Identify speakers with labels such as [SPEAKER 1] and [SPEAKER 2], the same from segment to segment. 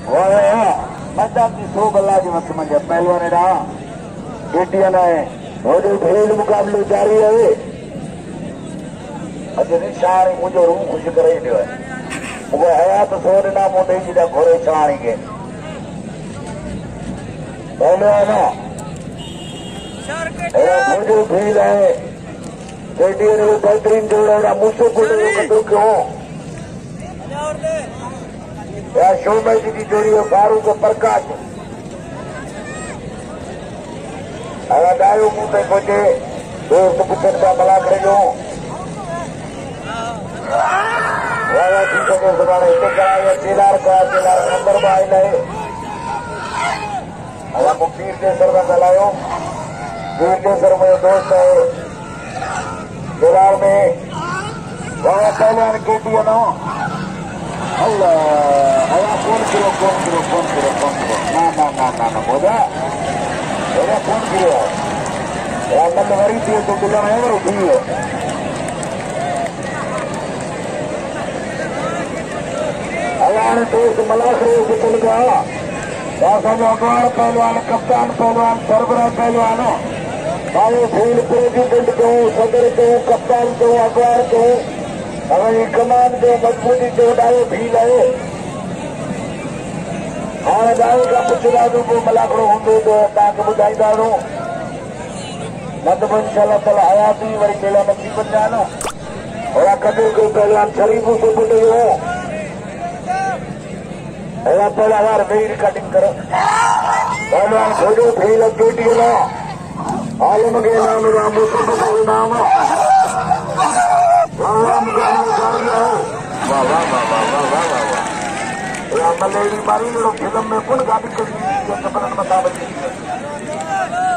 [SPEAKER 1] मैदान की 100 बल्ला जी मत समझ पहलवान ना केटिया ने वो जो खेल मुकाबले जारी है अॼु निशान मुझे रूह खुश करे दियो मुझे हयात सोने ना मोटे जी घोड़े चढ़ाएंगे पहलवान मुझे खेल है केटिया ने बेहतरीन जोड़ा मुझसे को क्यों या शोभा जी की जोड़ी है फारूक प्रकाश अगर आयो मुंह पे पहुंचे दोस्त पुछन का भला करेजो वाला ठीक है सुभाणे हिते कराया चिलार नंबर में आयल है अगर मुक्तीर केसर का ॻाल्हायो वीर केसर मुंहिंजो दोस्त है चिलार में वाला पहलवान केटीअ नो अल्लाह अल्लाह फोन करो ना ॿुधा अरे फोन किया नंद वरी थी तो बिल में वरो थी वियो अलाण दोस्त मलाखरे के चल गया असांजो अगवान पहलवान कप्तान पहलवान सरबराह पहलवान भाई फील्ड प्रेसिडेंट कहूं सदर कहूं कप्तान कहूं अगवान कहूं असांजी कमान जो मजबूती जो ॾाढो भील आहे हाँ दाऊ का पुछदासूं को मलाखड़ो हूंदो तो तव्हांखे ॿुधाईंदासूं न त पोइ इंशाअल्लाह ताला हयाती वरी मेला नथी वञा न अहिड़ा कॾहिं कोई पहलवान शरीफ़ से ॿुधो हो अहिड़ा पैदावार वेही रिकॉर्डिंग करो पहलवान खोजो फील केटी न आलम के नाम राम मुस्तफा के नाम राम का वाह वाह वाह वाह वाह वाह वाह मलेरी मारी फिल्म में कुल गाड़ी करनी सपन बता बची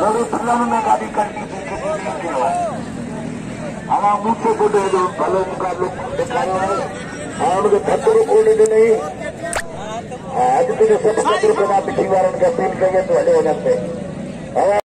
[SPEAKER 1] मेरी फिल्म में गाड़ी करनी थी हमारा मुझसे को दे दो भले मुकाबले दिखाने और उनके थप्पड़ कोड़ी देने